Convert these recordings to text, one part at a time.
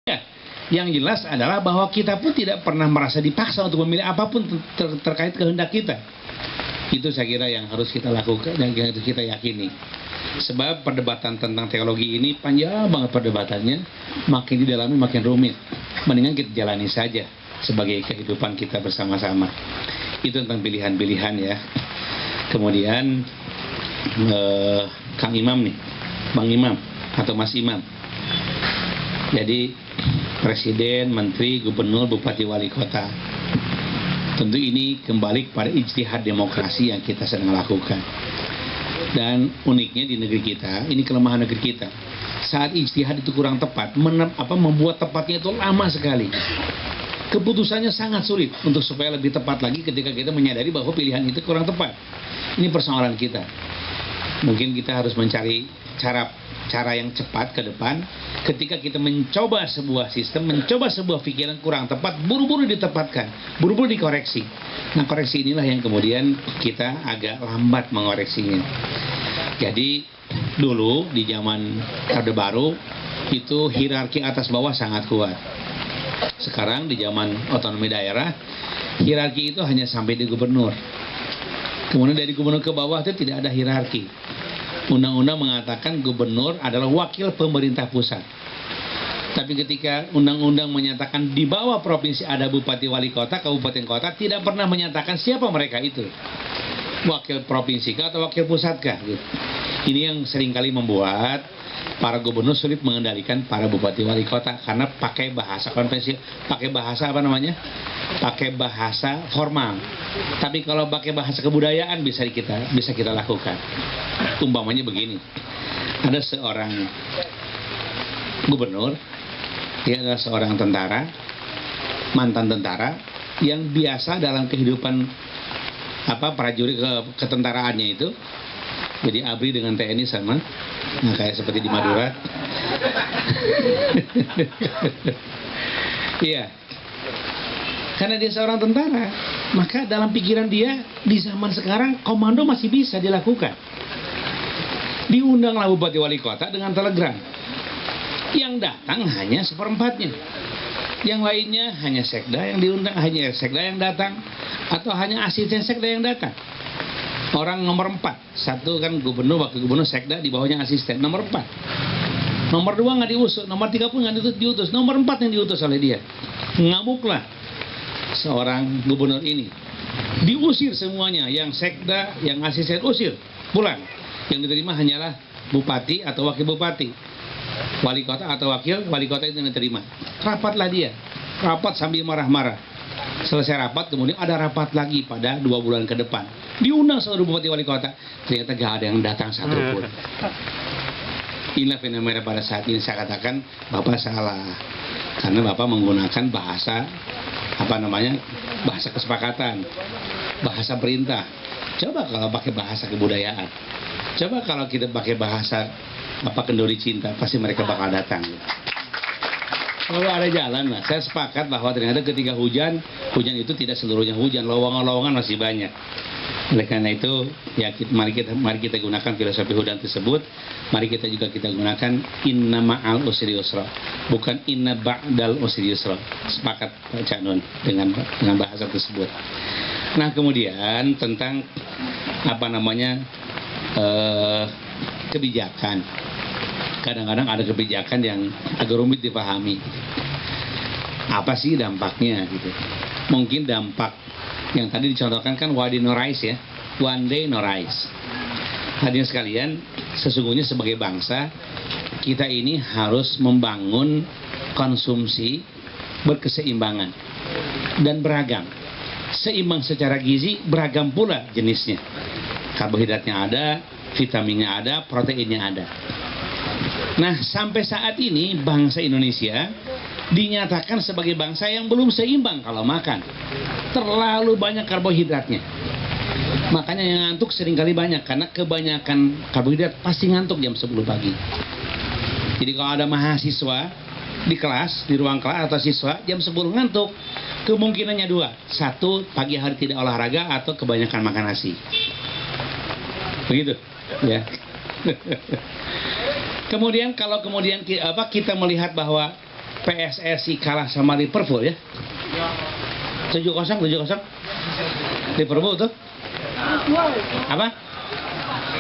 Ya, yang jelas adalah bahwa kita pun tidak pernah merasa dipaksa untuk memilih apapun terkait kehendak kita. Itu saya kira yang harus kita lakukan, yang harus kita yakini. Sebab perdebatan tentang teologi ini panjang banget perdebatannya, makin didalami makin rumit. Mendingan kita jalani saja sebagai kehidupan kita bersama-sama. Itu tentang pilihan-pilihan ya. Kemudian Kang Imam nih, Bang Imam atau Mas Imam. Jadi presiden, menteri, gubernur, bupati, wali kota. Tentu ini kembali kepada ijtihad demokrasi yang kita sedang lakukan. Dan uniknya di negeri kita, ini kelemahan negeri kita. Saat ijtihad itu kurang tepat, membuat tepatnya itu lama sekali. Keputusannya sangat sulit untuk supaya lebih tepat lagi ketika kita menyadari bahwa pilihan itu kurang tepat. Ini persoalan kita. Mungkin kita harus mencari cara yang cepat ke depan. Ketika kita mencoba sebuah sistem, mencoba sebuah pikiran kurang tepat, buru-buru ditepatkan, buru-buru dikoreksi. Nah, koreksi inilah yang kemudian kita agak lambat mengoreksinya. Jadi dulu di zaman Orde Baru itu hierarki atas bawah sangat kuat. Sekarang di zaman otonomi daerah, hierarki itu hanya sampai di gubernur. Kemudian dari gubernur ke bawah itu tidak ada hierarki. Undang-undang mengatakan gubernur adalah wakil pemerintah pusat. Tapi ketika undang-undang menyatakan di bawah provinsi ada bupati, wali kota, kabupaten kota, tidak pernah menyatakan siapa mereka itu. Wakil provinsi kah atau wakil pusat kah? Gitu. Ini yang seringkali membuat para gubernur sulit mengendalikan para bupati, wali kota karena pakai bahasa konvensi, pakai bahasa apa namanya? Pakai bahasa formal. Tapi kalau pakai bahasa kebudayaan bisa kita lakukan. Umpamanya begini, ada seorang gubernur, dia adalah seorang tentara, mantan tentara, yang biasa dalam kehidupan prajurit ketentaraannya itu, jadi ABRI dengan TNI sama, nah kayak seperti di Madura. Iya, karena dia seorang tentara, maka dalam pikiran dia di zaman sekarang komando masih bisa dilakukan. Diundanglah bupati wali kota dengan telegram. Yang datang hanya seperempatnya. Yang lainnya hanya sekda yang diundang, hanya sekda yang datang, atau hanya asisten sekda yang datang. Orang nomor 4, satu kan gubernur, wakil gubernur, sekda, di bawahnya asisten. Nomor 4. Nomor 2 nggak diusut, nomor 3 pun nggak diutus, nomor 4 yang diutus oleh dia. Ngamuklah seorang gubernur ini. Diusir semuanya, yang sekda, yang asisten usir, pulang. Yang diterima hanyalah bupati atau wakil bupati, wali kota atau wakil wali kota itu yang diterima. Rapatlah dia, rapat sambil marah-marah. Selesai rapat, kemudian ada rapat lagi pada 2 bulan ke depan. Diundang seluruh bupati wali kota, ternyata gak ada yang datang satupun. Inilah fenomena pada saat ini. Saya katakan Bapak salah, karena Bapak menggunakan bahasa bahasa kesepakatan, bahasa perintah. Coba kalau pakai bahasa kebudayaan. Coba kalau kita pakai bahasa kenduri cinta, pasti mereka bakal datang. Kalau ada jalan lah, saya sepakat bahwa ternyata ketika hujan itu tidak seluruhnya hujan, lowongan-lowongan masih banyak. Oleh karena itu, ya mari kita gunakan filosofi hudan tersebut. Mari kita gunakan inna ma'al usri yusra, bukan inna ba'dal usri yusra. Sepakat Pak Cak Nun dengan bahasa tersebut. Nah, kemudian tentang kebijakan. Kadang-kadang ada kebijakan yang agak rumit dipahami. Apa sih dampaknya gitu? Mungkin dampak yang tadi dicontohkan kan one day no rice ya, one day no rice. Hadirin sekalian, sesungguhnya sebagai bangsa kita ini harus membangun konsumsi berkeseimbangan dan beragam. Seimbang secara gizi, beragam pula jenisnya. Karbohidratnya ada, vitaminnya ada, proteinnya ada. Nah, sampai saat ini bangsa Indonesia dinyatakan sebagai bangsa yang belum seimbang kalau makan. Terlalu banyak karbohidratnya. Makanya yang ngantuk seringkali banyak, karena kebanyakan karbohidrat pasti ngantuk jam 10 pagi. Jadi kalau ada mahasiswa di kelas, di ruang kelas atau siswa jam 10 ngantuk, kemungkinannya 2. 1, pagi hari tidak olahraga atau kebanyakan makan nasi. Begitu, ya. Kemudian kalau kita melihat bahwa PSSI kalah sama Liverpool ya. 7-0, 7-0. Liverpool tuh. Apa?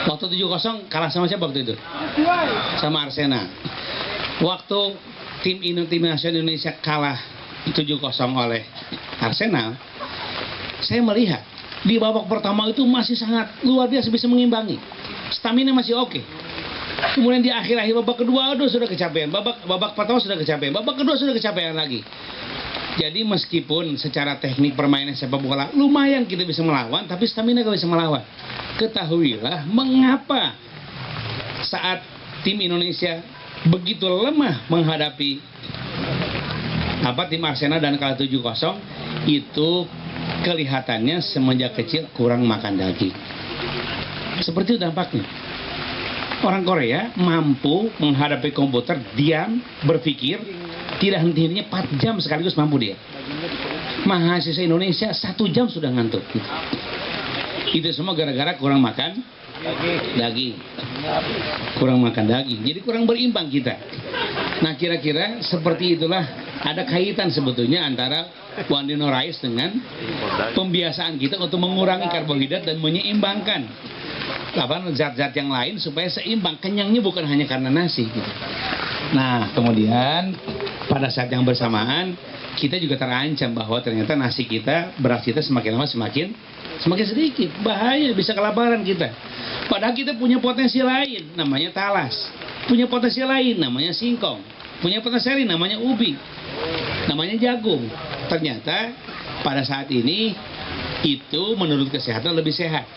Waktu 7-0 kalah sama siapa waktu itu? Sama Arsenal. Waktu tim nasional Indonesia kalah 7-0 oleh Arsenal, saya melihat di babak pertama itu masih sangat luar biasa bisa mengimbangi. Stamina masih oke. Kemudian di akhir-akhir babak kedua, aduh sudah kecapean. Babak pertama sudah kecapean. Babak kedua sudah kecapean lagi. Jadi meskipun secara teknik permainan sepak bola lumayan kita bisa melawan, tapi stamina gak bisa melawan. Ketahuilah mengapa saat tim Indonesia begitu lemah menghadapi tim Arsenal dan kalah 7-0, itu kelihatannya semenjak kecil kurang makan daging. Seperti itu dampaknya. Orang Korea mampu menghadapi komputer, diam, berpikir, tidak henti-hentinya 4 jam sekaligus mampu dia. Mahasiswa Indonesia 1 jam sudah ngantuk. Itu semua gara-gara kurang makan daging. Kurang makan daging. Jadi kurang berimbang kita. Nah kira-kira seperti itulah ada kaitan sebetulnya antara Wandino Rais dengan pembiasaan kita untuk mengurangi karbohidrat dan menyeimbangkan zat-zat yang lain supaya seimbang. Kenyangnya bukan hanya karena nasi gitu. Nah kemudian pada saat yang bersamaan kita juga terancam bahwa ternyata nasi kita, beras kita semakin lama semakin sedikit. Bahaya, bisa kelaparan kita. Padahal kita punya potensi lain namanya talas, punya potensi lain namanya singkong, punya potensi lain namanya ubi, namanya jagung. Ternyata pada saat ini itu menurut kesehatan lebih sehat.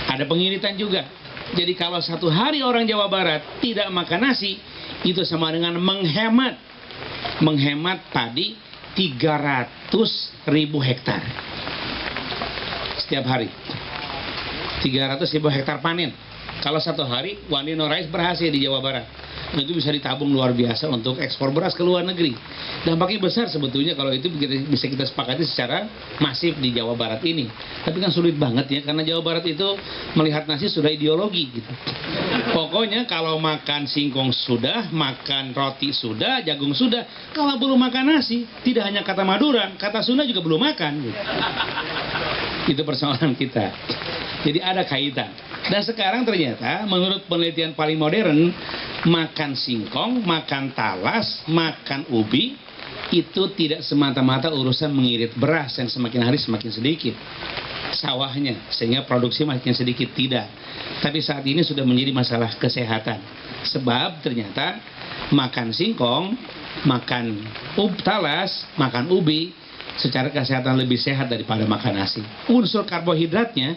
Ada pengiritan juga. Jadi kalau satu hari orang Jawa Barat tidak makan nasi, itu sama dengan menghemat padi 300.000 hektar setiap hari. 300.000 hektar panen. Kalau satu hari Wandino Rais berhasil di Jawa Barat, itu bisa ditabung luar biasa untuk ekspor beras ke luar negeri. Dampaknya besar sebetulnya kalau itu bisa kita sepakati secara masif di Jawa Barat ini. Tapi kan sulit banget ya, karena Jawa Barat itu melihat nasi sudah ideologi gitu. Pokoknya kalau makan singkong sudah, makan roti sudah, jagung sudah. Kalau belum makan nasi, tidak hanya kata Madura, kata Sunda juga belum makan gitu. Itu persoalan kita. Jadi ada kaitan. Dan sekarang ternyata menurut penelitian paling modern, makan singkong, makan talas, makan ubi itu tidak semata-mata urusan mengirit beras yang semakin hari semakin sedikit sawahnya sehingga produksi makin sedikit, tidak. Tapi saat ini sudah menjadi masalah kesehatan. Sebab ternyata makan singkong, makan talas, makan ubi secara kesehatan lebih sehat daripada makan nasi. Unsur karbohidratnya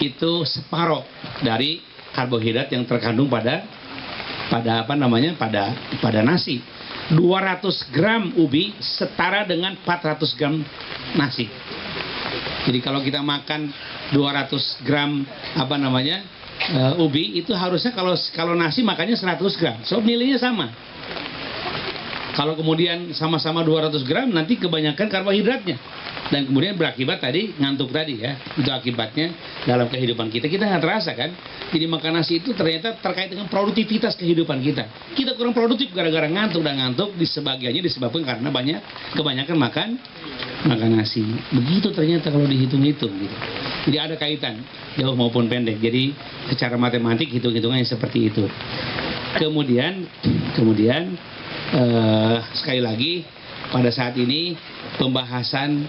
itu separuh dari karbohidrat yang terkandung pada nasi. 200 gram ubi setara dengan 400 gram nasi. Jadi kalau kita makan 200 gram ubi, itu harusnya kalau nasi makannya 100 gram. So nilainya sama. Kalau kemudian sama-sama 200 gram, nanti kebanyakan karbohidratnya. Dan kemudian berakibat tadi, ngantuk tadi ya. Itu akibatnya dalam kehidupan kita. Kita nggak terasa kan. Jadi makan nasi itu ternyata terkait dengan produktivitas kehidupan kita. Kita kurang produktif gara-gara ngantuk, dan ngantuk sebagiannya disebabkan karena kebanyakan makan nasi. Begitu ternyata kalau dihitung-hitung gitu. Jadi ada kaitan jauh maupun pendek. Jadi secara matematik hitung-hitungannya seperti itu. Kemudian sekali lagi pada saat ini pembahasan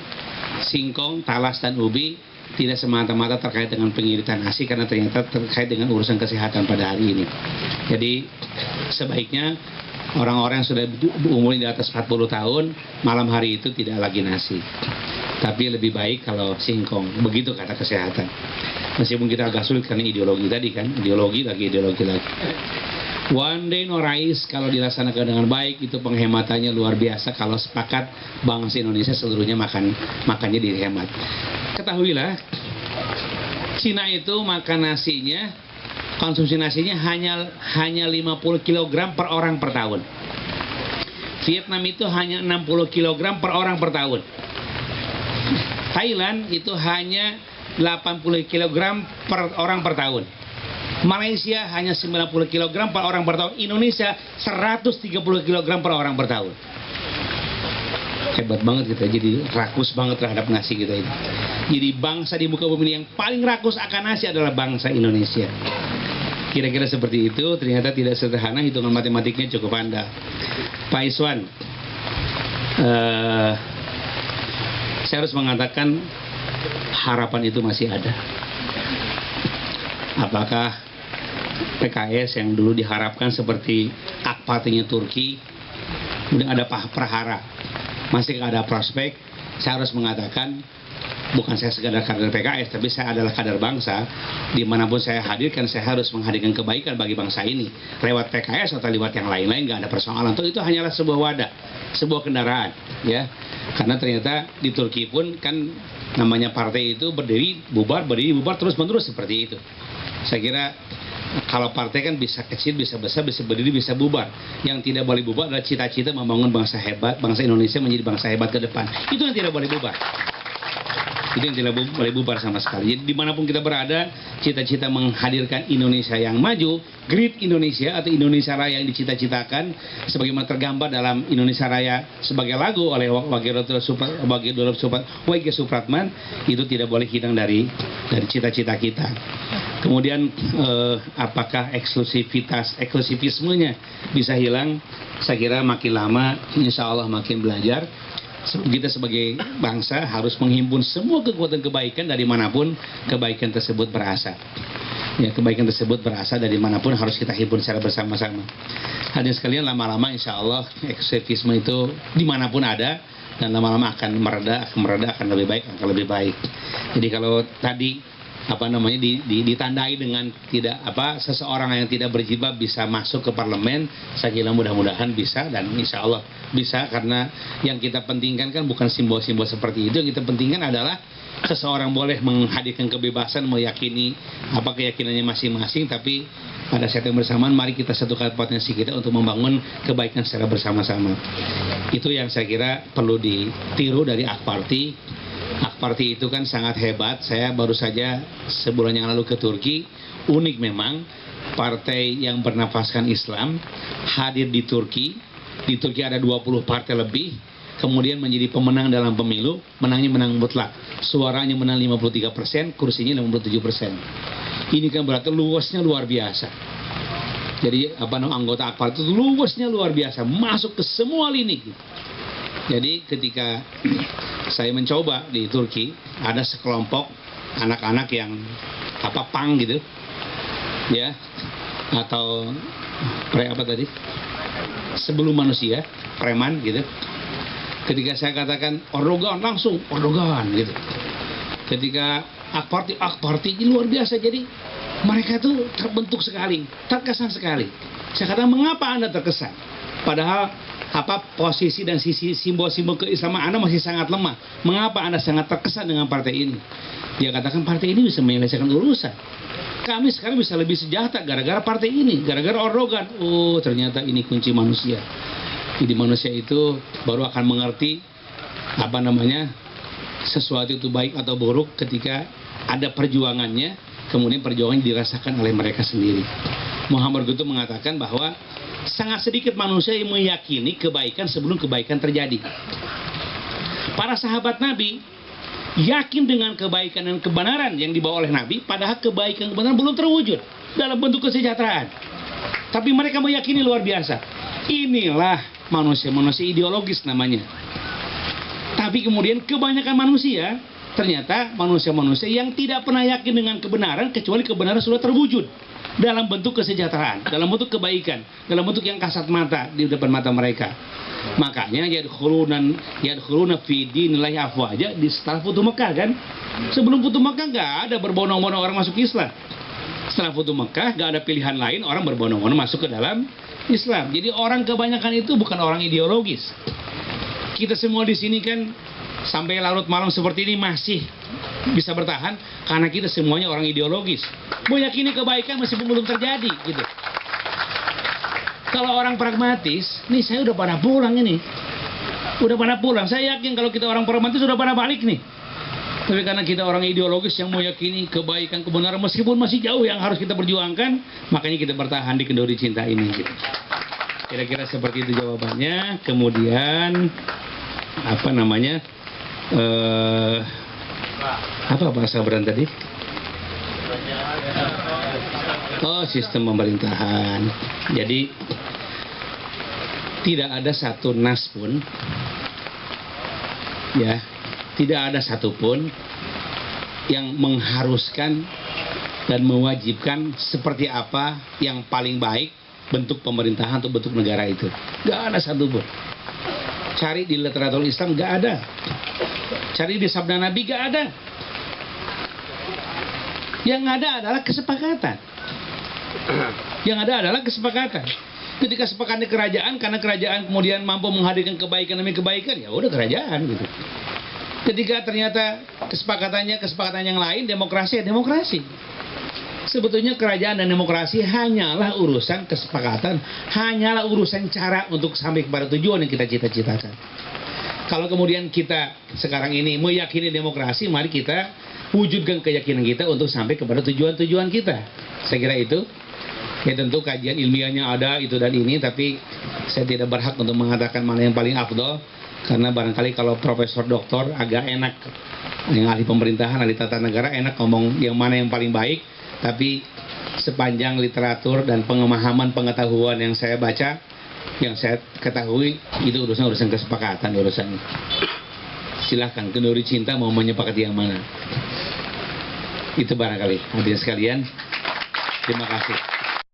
singkong, talas dan ubi tidak semata-mata terkait dengan pengiritan nasi, karena ternyata terkait dengan urusan kesehatan pada hari ini. Jadi sebaiknya orang-orang yang sudah umur di atas 40 tahun malam hari itu tidak lagi nasi, tapi lebih baik kalau singkong. Begitu kata kesehatan. Meskipun kita agak sulit karena ideologi tadi kan, ideologi lagi. Wandino Rais kalau dilaksanakan dengan baik itu penghematannya luar biasa. Kalau sepakat bangsa Indonesia seluruhnya makannya dihemat. Ketahuilah, Cina itu makan nasinya, konsumsi nasinya hanya 50 kg per orang per tahun. Vietnam itu hanya 60 kg per orang per tahun. Thailand itu hanya 80 kg per orang per tahun. Malaysia hanya 90 kg per orang per tahun. Indonesia 130 kg per orang per tahun. Hebat banget kita, jadi rakus banget terhadap nasi kita ini. Jadi bangsa di muka bumi ini yang paling rakus akan nasi adalah bangsa Indonesia. Kira-kira seperti itu. Ternyata tidak sederhana, hitungan matematiknya cukup pandai. Pak Iswan, saya harus mengatakan harapan itu masih ada. Apakah PKS yang dulu diharapkan seperti AK Partinya Turki, kemudian ada prahara, masih ada prospek? Saya harus mengatakan, bukan saya sekadar kader PKS, tapi saya adalah kader bangsa. Dimanapun saya hadirkan, saya harus menghadirkan kebaikan bagi bangsa ini. Lewat PKS atau lewat yang lain-lain, nggak ada persoalan. Itu hanyalah sebuah wadah, sebuah kendaraan, ya. Karena ternyata di Turki pun kan namanya partai itu berdiri bubar terus-menerus seperti itu. Saya kira kalau partai kan bisa kecil, bisa besar, bisa berdiri, bisa bubar. Yang tidak boleh bubar adalah cita-cita membangun bangsa hebat, bangsa Indonesia menjadi bangsa hebat ke depan. Itu yang tidak boleh bubar. Itu yang tidak boleh bubar sama sekali. Jadi dimanapun kita berada, cita-cita menghadirkan Indonesia yang maju, Great Indonesia atau Indonesia Raya yang dicita-citakan, sebagaimana tergambar dalam Indonesia Raya sebagai lagu oleh W.G. Supratman, itu tidak boleh hilang dari cita-cita kita. Kemudian apakah eksklusivismenya bisa hilang? Saya kira makin lama, insya Allah makin belajar. Kita sebagai bangsa harus menghimpun semua kekuatan kebaikan dari manapun kebaikan tersebut berasal. Ya, kebaikan tersebut berasal dari manapun harus kita himpun secara bersama-sama. Hadirin sekalian, lama-lama insya Allah ekstremisme itu dimanapun ada, dan lama-lama akan mereda, akan lebih baik. Jadi kalau tadi ditandai dengan tidak seseorang yang tidak berjilbab bisa masuk ke parlemen, saya kira mudah-mudahan bisa, dan insya Allah bisa, karena yang kita pentingkan kan bukan simbol-simbol seperti itu. Yang kita pentingkan adalah seseorang boleh menghadirkan kebebasan meyakini keyakinannya masing-masing, tapi pada saat yang bersamaan mari kita satukan potensi kita untuk membangun kebaikan secara bersama-sama. Itu yang saya kira perlu ditiru dari AK Parti. AK Parti itu kan sangat hebat. Saya baru saja sebulan yang lalu ke Turki. Unik memang, partai yang bernafaskan Islam hadir di Turki. Di Turki ada 20 partai lebih, kemudian menjadi pemenang dalam pemilu. Menangnya menang mutlak, suaranya menang 53%, kursinya 57%. Ini kan berarti luasnya luar biasa. Jadi anggota AK Parti itu luasnya luar biasa, masuk ke semua lini. Jadi ketika saya mencoba di Turki, ada sekelompok anak-anak yang pang gitu, ya, atau sebelum manusia, preman gitu. Ketika saya katakan Erdogan, langsung Erdogan gitu. Ketika AK Parti ini luar biasa. Jadi mereka tuh terbentuk sekali, terkesan sekali. Saya katakan, mengapa Anda terkesan? Padahal posisi dan sisi simbol-simbol keislaman Anda masih sangat lemah. Mengapa Anda sangat terkesan dengan partai ini? Dia katakan, partai ini bisa menyelesaikan urusan. Kami sekarang bisa lebih sejahtera gara-gara partai ini, gara-gara Erdogan. Oh, ternyata ini kunci manusia. Jadi manusia itu baru akan mengerti sesuatu itu baik atau buruk ketika ada perjuangannya, kemudian perjuangan dirasakan oleh mereka sendiri. Muhammad Guntur mengatakan bahwa sangat sedikit manusia yang meyakini kebaikan sebelum kebaikan terjadi. Para sahabat Nabi yakin dengan kebaikan dan kebenaran yang dibawa oleh Nabi, padahal kebaikan dan kebenaran belum terwujud dalam bentuk kesejahteraan. Tapi mereka meyakini luar biasa. Inilah manusia-manusia ideologis namanya. Tapi kemudian kebanyakan manusia, ternyata manusia-manusia yang tidak pernah yakin dengan kebenaran, kecuali kebenaran sudah terwujud dalam bentuk kesejahteraan, dalam bentuk kebaikan, dalam bentuk yang kasat mata di depan mata mereka. Makanya yadkhuluna fi dinillahi afwaja di setelah Futuh Mekah kan. Sebelum Futuh Mekah nggak ada berbondong-bondong orang masuk Islam. Setelah Futuh Mekah nggak ada pilihan lain, orang berbondong-bondong masuk ke dalam Islam. Jadi orang kebanyakan itu bukan orang ideologis. Kita semua di sini kan sampai larut malam seperti ini masih bisa bertahan karena kita semuanya orang ideologis. Meyakini kebaikan masih belum terjadi gitu. Kalau orang pragmatis, nih saya udah pada pulang ini. Udah pada pulang. Saya yakin kalau kita orang pragmatis sudah pada balik nih. Tapi karena kita orang ideologis yang meyakini kebaikan, kebenaran, meskipun masih jauh yang harus kita perjuangkan, makanya kita bertahan di kenduri cinta ini. Gitu. Kira-kira seperti itu jawabannya. Kemudian apa namanya? Apa bahasa beran tadi? Oh, sistem pemerintahan. Jadi tidak ada satu nas pun, ya, tidak ada satupun yang mengharuskan dan mewajibkan seperti apa yang paling baik bentuk pemerintahan atau bentuk negara itu. Gak ada satupun. Cari di literatur Islam gak ada. Cari di sabda Nabi gak ada. Yang ada adalah kesepakatan. Yang ada adalah kesepakatan. Ketika sepakatnya kerajaan, karena kerajaan kemudian mampu menghadirkan kebaikan demi kebaikan, ya udah kerajaan gitu. Ketika ternyata kesepakatan yang lain, demokrasi ya demokrasi. Sebetulnya kerajaan dan demokrasi hanyalah urusan kesepakatan, hanyalah urusan cara untuk sampai kepada tujuan yang kita cita-citakan. Kalau kemudian kita sekarang ini meyakini demokrasi, mari kita wujudkan keyakinan kita untuk sampai kepada tujuan-tujuan kita. Saya kira itu. Ya tentu kajian ilmiahnya ada itu dan ini, tapi saya tidak berhak untuk mengatakan mana yang paling afdol, karena barangkali kalau profesor doktor agak enak, yang ahli pemerintahan, ahli tata negara enak ngomong yang mana yang paling baik, tapi sepanjang literatur dan pengemahaman pengetahuan yang saya baca, yang saya ketahui, itu urusan kesepakatan urusannya. Silahkan kenduri cinta mau menyepakati yang mana. Itu barangkali hadirin sekalian. Terima kasih.